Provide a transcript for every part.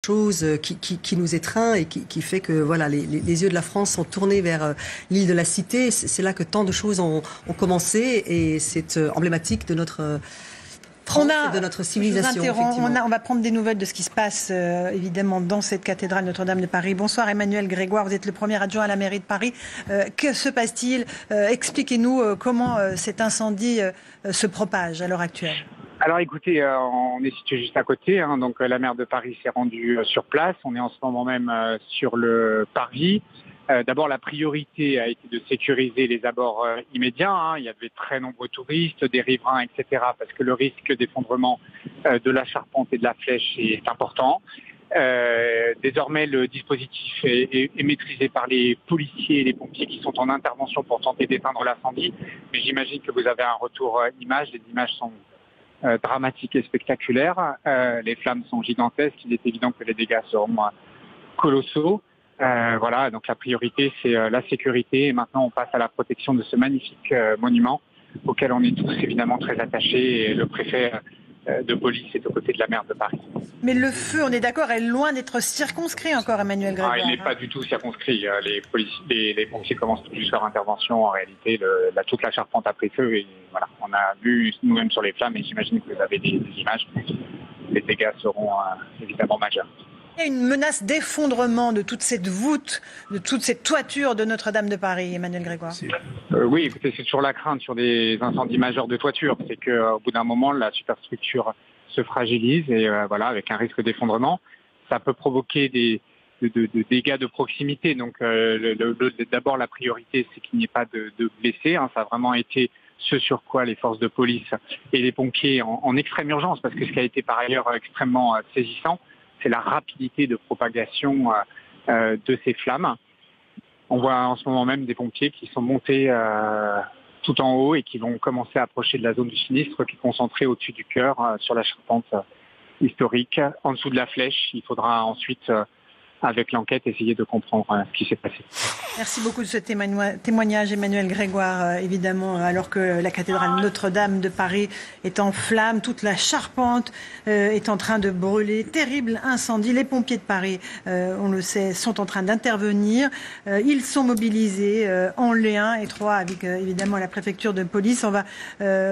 chose qui nous étreint et qui fait que voilà, les yeux de la France sont tournés vers l'île de la Cité. C'est là que tant de choses ont commencé et c'est emblématique de notre France et de notre civilisation. On va prendre des nouvelles de ce qui se passe évidemment dans cette cathédrale Notre-Dame de Paris. Bonsoir Emmanuel Grégoire, vous êtes le premier adjoint à la mairie de Paris. Que se passe-t-il? Expliquez-nous comment cet incendie se propage à l'heure actuelle. Alors écoutez, on est situé juste à côté, donc la maire de Paris s'est rendue sur place. On est en ce moment même sur le parvis. D'abord, la priorité a été de sécuriser les abords immédiats. Il y avait très nombreux touristes, des riverains, etc. parce que le risque d'effondrement de la charpente et de la flèche est important. Désormais, le dispositif est maîtrisé par les policiers et les pompiers qui sont en intervention pour tenter d'éteindre l'incendie. Mais j'imagine que vous avez un retour image. Les images sont dramatiques et spectaculaires. Les flammes sont gigantesques. Il est évident que les dégâts seront colossaux. Voilà, donc la priorité c'est la sécurité et maintenant on passe à la protection de ce magnifique monument auquel on est tous évidemment très attachés et le préfet de police est aux côtés de la maire de Paris. Mais le feu, on est d'accord, est loin d'être circonscrit encore, Emmanuel Grégoire. Il n'est pas du tout circonscrit. Les pompiers commencent tout juste leur intervention. En réalité, toute la charpente a pris feu et voilà, on a vu nous-mêmes sur les flammes et j'imagine que vous avez des images. Les dégâts seront évidemment majeurs. Il y a une menace d'effondrement de toute cette voûte, de toute cette toiture de Notre-Dame de Paris, Emmanuel Grégoire. Oui, écoutez, c'est toujours la crainte sur des incendies majeurs de toiture. C'est qu'au bout d'un moment, la superstructure se fragilise et voilà, avec un risque d'effondrement, ça peut provoquer des dégâts de proximité. Donc d'abord, la priorité, c'est qu'il n'y ait pas de blessés. Ça a vraiment été ce sur quoi les forces de police et les pompiers en extrême urgence, parce que ce qui a été par ailleurs extrêmement saisissant, c'est la rapidité de propagation de ces flammes. On voit en ce moment même des pompiers qui sont montés tout en haut et qui vont commencer à approcher de la zone du sinistre qui est concentrée au-dessus du chœur sur la charpente historique. En dessous de la flèche, il faudra ensuite, avec l'enquête, essayer de comprendre ce qui s'est passé. Merci beaucoup de ce témoignage, Emmanuel Grégoire. Évidemment, alors que la cathédrale Notre-Dame de Paris est en flammes, toute la charpente est en train de brûler. Terrible incendie. Les pompiers de Paris, on le sait, sont en train d'intervenir. Ils sont mobilisés en lien étroit avec évidemment la préfecture de police. On va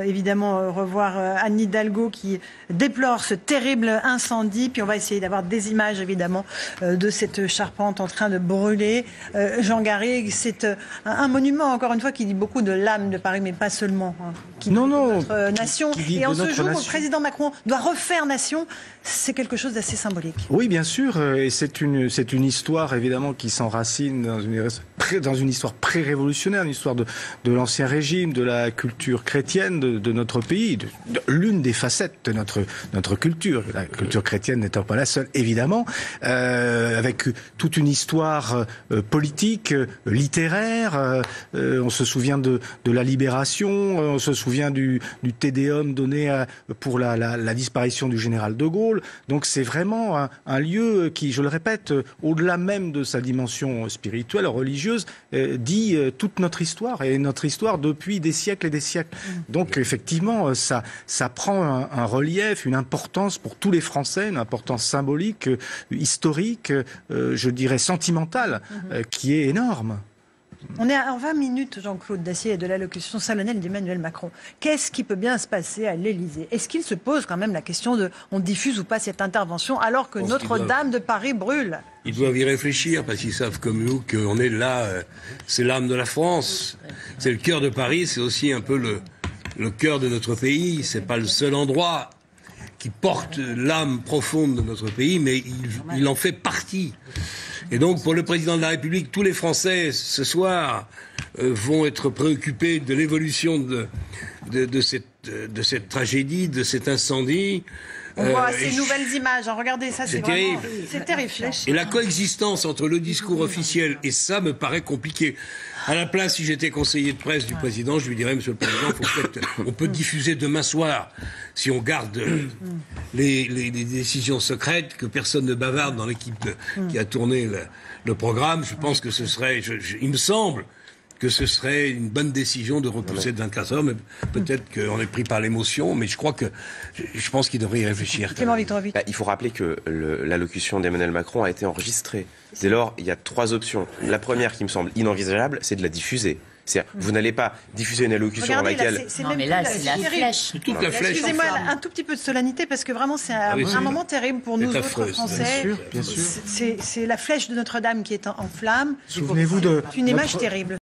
évidemment revoir Anne Hidalgo qui déplore ce terrible incendie. Puis on va essayer d'avoir des images évidemment de cette charpente en train de brûler. Jean Garrigue, c'est un monument, encore une fois, qui dit beaucoup de l'âme de Paris, mais pas seulement. Qui dit de notre nation. Et en ce jour où le président Macron doit refaire nation, c'est quelque chose d'assez symbolique. Oui, bien sûr. Et c'est une histoire, évidemment, qui s'enracine dans une histoire pré-révolutionnaire, une histoire de l'Ancien Régime, de la culture chrétienne de notre pays, de l'une des facettes de notre culture. La culture chrétienne n'étant pas la seule, évidemment. Avec toute une histoire politique, littéraire. On se souvient de la Libération, on se souvient du Te Deum donné pour la disparition du général de Gaulle. Donc c'est vraiment un lieu qui, je le répète, au-delà même de sa dimension spirituelle, religieuse, dit toute notre histoire, et notre histoire depuis des siècles et des siècles. Donc effectivement, ça prend un relief, une importance pour tous les Français, une importance symbolique, historique, je dirais sentimentale, qui est énorme. On est à 20 minutes, Jean-Claude Dacier, de l'allocution solennelle d'Emmanuel Macron. Qu'est-ce qui peut bien se passer à l'Élysée? Est-ce qu'il se pose quand même la question de on diffuse ou pas cette intervention alors que Notre-Dame de Paris brûle? Ils doivent y réfléchir parce qu'ils savent comme nous qu'on est là, c'est l'âme de la France, c'est le cœur de Paris, c'est aussi un peu le cœur de notre pays. C'est pas le seul endroit qui porte l'âme profonde de notre pays, mais il en fait partie. Et donc, pour le président de la République, tous les Français, ce soir, vont être préoccupés de l'évolution de cette tragédie, de cet incendie. On voit ces nouvelles images. Regardez, ça, c'est terrible. C'est terrifiant. Et la coexistence entre le discours officiel et ça me paraît compliqué. À la place, si j'étais conseiller de presse du président, je lui dirais, Monsieur le Président, on peut diffuser demain soir, si on garde les décisions secrètes, que personne ne bavarde dans l'équipe qui a tourné le programme. Je pense que ce serait, il me semble que ce serait une bonne décision de repousser de 24 heures, mais peut-être qu'on est pris par l'émotion, mais je pense qu'il devrait y réfléchir. Il faut rappeler que l'allocution d'Emmanuel Macron a été enregistrée. Dès lors, il y a 3 options. La première qui me semble inenvisageable, c'est de la diffuser. C'est-à-dire, vous n'allez pas diffuser une allocution dans laquelle... Non, mais là, c'est la flèche. C'est toute la flèche. Excusez-moi, un tout petit peu de solennité, parce que vraiment, c'est un moment terrible pour nous autres Français. Bien sûr. C'est la flèche de Notre-Dame qui est en flammes. Souvenez-vous de C'est une image terrible.